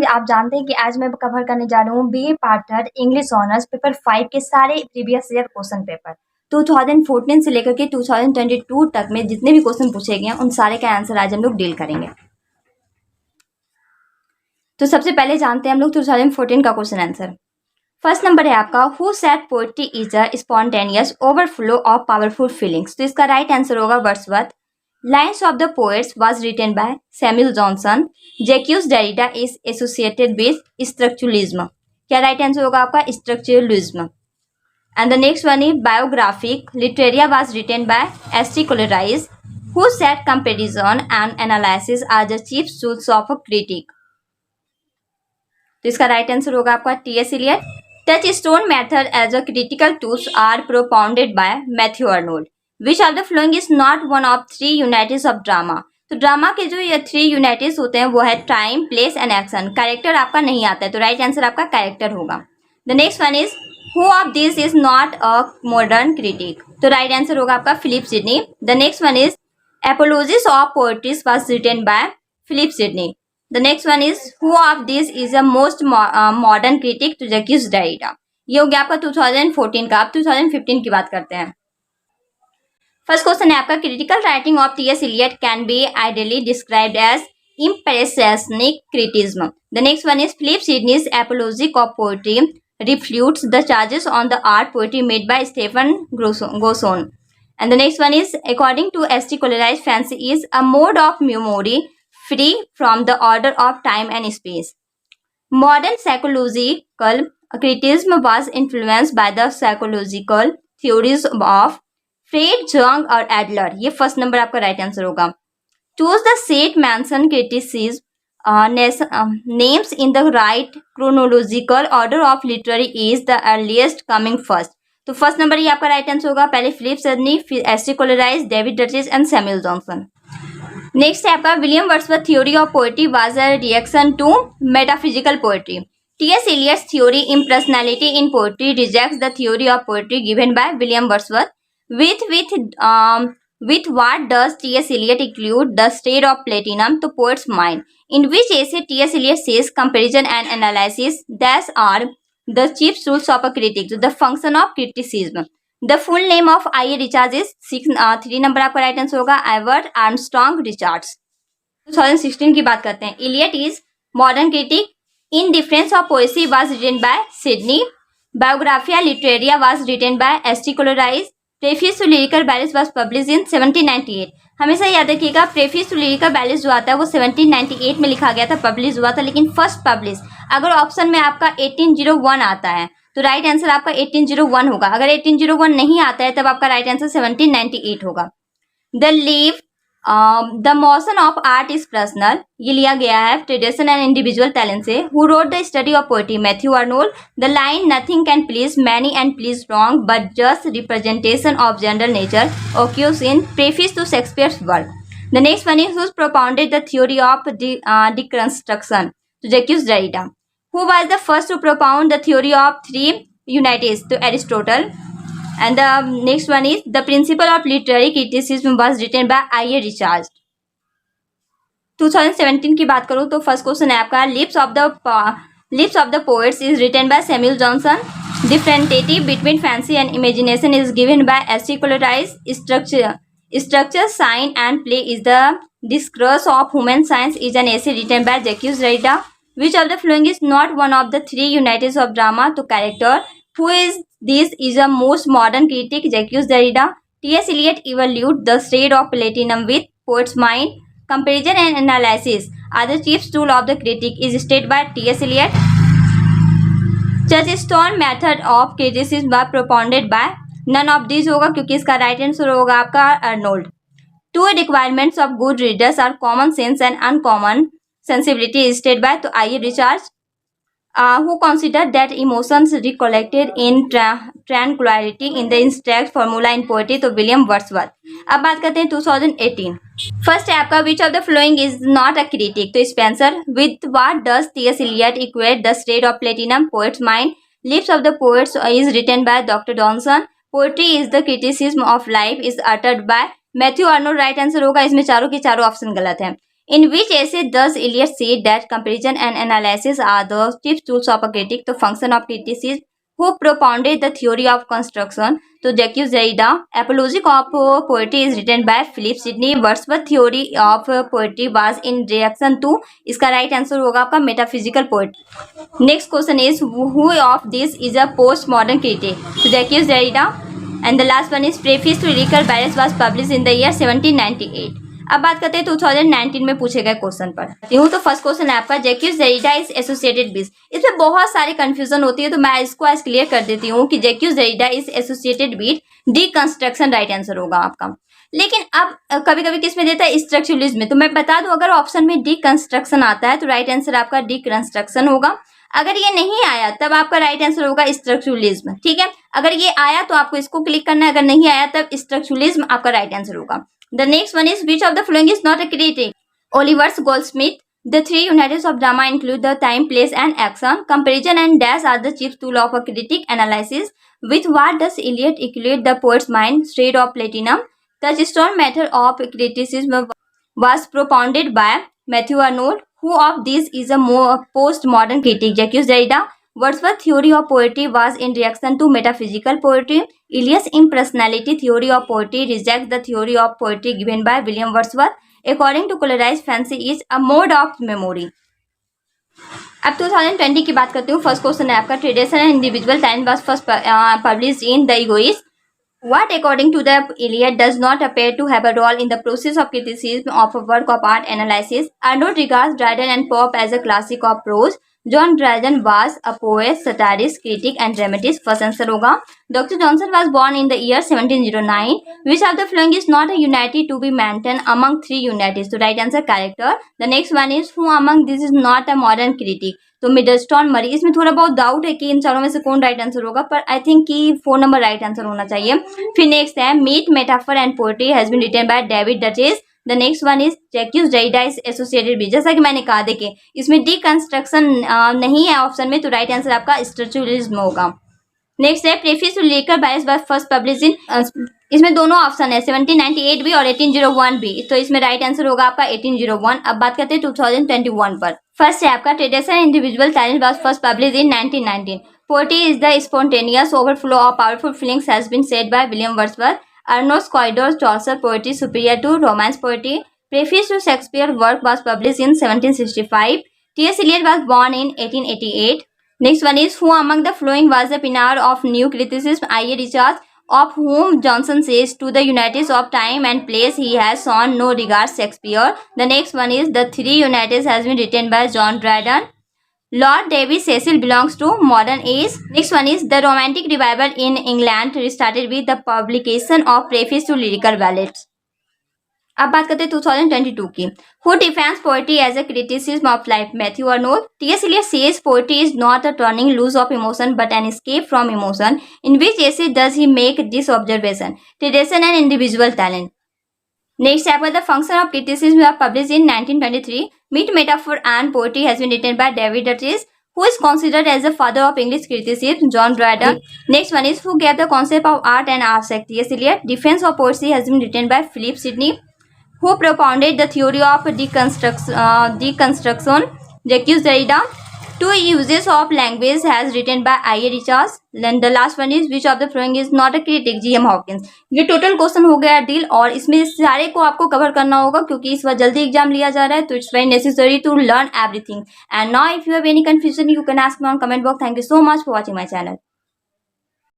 आप जानते हैं कि आज मैं कवर करने जा रहा हूँ BA part third English honours paper 5 के सारे प्रीवियस ईयर क्वेश्चन पेपर 2014 से लेकर के 2022 तक में जितने भी क्वेश्चन पूछे गए हैं उन सारे का आंसर आज हम लोग डील करेंगे। तो सबसे पहले जानते हैं हम लोग 2014 का क्वेश्चन आंसर। फर्स्ट नंबर है आपका, who said poetry is a spontaneous overflow of powerful feelings. तो इसका राइट आंसर होगा Wordsworth. Lines of the Poets was written by Samuel Johnson. Jacques Derrida is associated with structuralism. क्या right answer होगा आपका? Structuralism. And the next one is biographic Literaria was written by S.T. Coleridge, who said comparison and analysis are the chief tools of a critic. तो इसका right answer होगा आपका T.S. Eliot. Touchstone method as a critical tools are propounded by Matthew Arnold. Which of the following is not one of three unities of drama? तो drama के जो ये 3 unities होते हैं वो है time, place and action. Character आपका नहीं आता है तो राइट आंसर आपका कैरेक्टर होगा। The next one is who of this is not a modern critic. तो राइट आंसर होगा आपका Philip Sidney. The next one is apologies of poetries was written by Philip Sidney. The next one is who of this is a most modern critic to Jacques Derrida. ये हो गया आपका 2014 का। अब 2015 की बात करते हैं। फर्स्ट क्वेश्चन है आपका, critical writing of T S. Eliot can be ideally described as impressionistic criticism. The next one is Philip Sidney's apology of poetry refutes the charges on the art poetry made by Stephen Gosson. And the next one is according to S.T. Coleridge, fancy is a mode of memory free from the order of time and space. Modern psychological criticism was influenced by the psychological theories of Freud, Jung और Adler. ये first number आपका right answer होगा। Choose the set mention criticism names in the right chronological order of literary is the earliest coming first. तो first number ये आपका right answer होगा। पहले Philip Sidney, फिर S.T. Coleridge, David Daiches and Samuel Johnson. Next है आपका, William Wordsworth theory of poetry was a reaction to metaphysical poetry. T.S. Eliot's theory impersonality in poetry rejects the theory of poetry given by William Wordsworth. With what does T.S. Eliot include the state of platinum to poet's mind? In which essay T.S. Eliot says comparison and analysis thus are the chief tools of a critic. So the function of criticism. The full name of I.A. Richards is 3 number आपका right answer होगा, avert Armstrong Richards. 2016 की बात करते हैं। Eliot is modern critic. In Defense of Poesy was written by Sidney. Biographia Literaria was written by S.T. Coleridge. Preface to lyrical balance was publish in 1798। हमेशा याद रखिएगा प्रेफिस to lyrical balance जो आता है वो 1798 में लिखा गया था, पब्लिश हुआ था। लेकिन फर्स्ट पब्लिश अगर ऑप्शन में आपका 1801 आता है तो राइट आंसर आपका 1801 होगा। अगर 1801 नहीं आता है तब आपका राइट आंसर 1798 होगा। The motion of art is personal, ये लिया गया है ट्रेडिशन एंड इंडिविजुअल टैलेंट से। Who wrote the study of poetry, Matthew Arnold. The line nothing can please many and please wrong but just representation of general nature occurs in preface to Shakespeare's work. The next one is who propounded the theory of deconstruction, to Jacques Derrida. Who was the first to propound the theory of 3 unities, to Aristotle. And the next one is the principle of literary criticism was written by I.A. Richards. 2017 की बात करूँ तो first question है आपका, lives of the poets is written by Samuel Johnson. Differentiative between fancy and imagination is given by S.T. Coleridge. Structure, sign and play is the discourse of human science is an essay written by Jacques Derrida. Which of the following is not one of the 3 unities of drama, to character? Who is this is a most modern critic, Jacques Derrida. T.S. Eliot evaluated the state of platinum with poet's mind. Comparison and analysis are the chief tool of the critic is stated by T.S. Eliot. Touchstone method of criticism was propounded by none of these होगा क्योंकि इसका right answer होगा आपका Arnold. 2 requirements of good readers are common sense and uncommon sensibility is stated by, तो I.A. Richards. Who considered that emotions recollected in tranquility in the abstract formula in poetry, तो William Wordsworth. अब बात करते हैं 2018। First है आपका, which of the following is not a critic, तो Spenser. With what does T.S. Eliot equate the state of platinum, poet's mind. Lips of the Poets is written by Dr. Johnson. Poetry is the criticism of life is uttered by Matthew Arnold, right answer होगा। इसमें चारों के चारों option गलत है। In which essay does Eliot say that comparison and analysis are the chief tools of a critic, the function of criticism, who propounded the theory of construction? तो Jacques Derrida. Apology of Poetry is written by Philip Sidney. Wordsworth theory of poetry was in reaction to, इसका right answer होगा आपका metaphysical poetry. Next question is, who of this is a postmodern critic? So Jacques Derrida. And the last one is, Preface to Lyrical Ballads was published in the year 1798. अब बात करते हैं 2019 में पूछे गए question पर। तो फर्स्ट क्वेश्चन है आपका, जैक्यूज डेरिडा इज एसोसिएटेड विद। इसमें बहुत सारी कंफ्यूजन होती है, तो मैं इसको आज क्लियर कर देती हूँ कि Jacques Derrida is associated with deconstruction, right answer होगा आपका। लेकिन अब कभी कभी किस में देता है, स्ट्रक्चरलिज्म में। तो मैं बता दूं, अगर ऑप्शन में डीकंस्ट्रक्शन आता है तो राइट आंसर आपका डीकंस्ट्रक्शन होगा। अगर ये नहीं आया तब आपका राइट आंसर होगा स्ट्रक्चरलिज्म, ठीक है। अगर ये आया तो आपको इसको क्लिक करना है, अगर नहीं आया तब स्ट्रक्चरलिज्म आपका राइट आंसर होगा। The next one is, which of the following is not a critic? Oliver Goldsmith. The three units of drama include the time, place, and action. Comparison and dash are the chief tool of a critic analysis. With what does Eliot equate the poet's mind? Shade of platinum. Touchstone method of criticism was propounded by Matthew Arnold. Who of these is a more postmodern critic? Jacques Derrida. Wordsworth's theory of poetry was in reaction to metaphysical poetry. Eliot's impersonality theory of poetry rejects the theory of poetry given by William Wordsworth. According to Coleridge, fancy is a mode of memory. अब 2020 की बात करती हूँ। First question है आपका, tradition and individual talent was first published in the egoist. What, according to the Eliot, does not appear to have a role in the process of criticism of a work of art analysis? Arnold regards Dryden and Pope as a classic of prose. John Dryden was a poet, satirist, critic, and dramatist. First answer होगा. Dr. Johnson was born in the year 1709. Which of the following is not a unity to be maintained among three unities? So right answer, character. The next one is, who among these is not a modern critic? तो मिडलस्टोन मरी। इसमें थोड़ा बहुत doubt है कि इन चारों में से कौन राइट आंसर होगा, पर आई थिंक कि 4 नंबर राइट आंसर होना चाहिए। फिर नेक्स्ट है, meet metaphor and poetry has been written by David Daiches. The next one is, Jacques Derrida is associated with. जैसा कि मैंने कहा, देखिए इसमें डीकंस्ट्रक्शन नहीं है ऑप्शन में, तो राइट आंसर आपका स्ट्रक्चरलिज्म होगा। नेक्स्ट है, Preface to lyrical balance was first publish in, इसमें दोनों ऑप्शन है 1798 भी और 1801 भी, तो इसमें राइट आंसर होगा आपका 1801। अब बात करते हैं 2021 पर। फर्स्ट है आपका, tradition individual talent was first publish in 1919. Poetry is the spontaneous overflow of powerful feelings has been said by William Wordsworth. Arnold Scoidor's Chaucer poetry superior to Romance poetry. Preface to Shakespeare work was published in 1765. T.S. Eliot was born in 1888. Next one is, who among the following was the pioneer of new criticism? I.A. Richards, of whom Johnson says, to the unities of time and place he has shown no regard Shakespeare. The next one is, the three unities has been written by John Dryden. Lord David Cecil belongs to modern age. Next one is, the romantic revival in England restarted with the publication of Preface to Lyrical Ballads. अब बात करते हैं 2022 की। Who defines poetry as a criticism of life? Matthew Arnold. T.S. Eliot says poetry is not a turning loose of emotion but an escape from emotion. In which essay does he make this observation? Tradition and individual talent. Next chapter, the function of criticism was published in 1923. Meat, Metaphor and Poetry has been written by David Duchess, who is considered as the father of English criticism. John Dryden. Next one is, who gave the concept of art and aspect? T.S. Eliot. Defense of poetry has been written by Philip Sidney, who propounded the theory of deconstruction. Jacques Derrida. Two uses of language has written by I.A. Richards. Then the last one is, which of the following is not a critic? G.M. Hawkins. ये total question हो गया deal, और इसमें सारे को आपको cover करना होगा क्योंकि इस बार जल्दी एग्जाम लिया जा रहा है, तो it's very necessary to learn everything. And now if you have any confusion you can ask me on comment box. Thank you so much for watching my channel.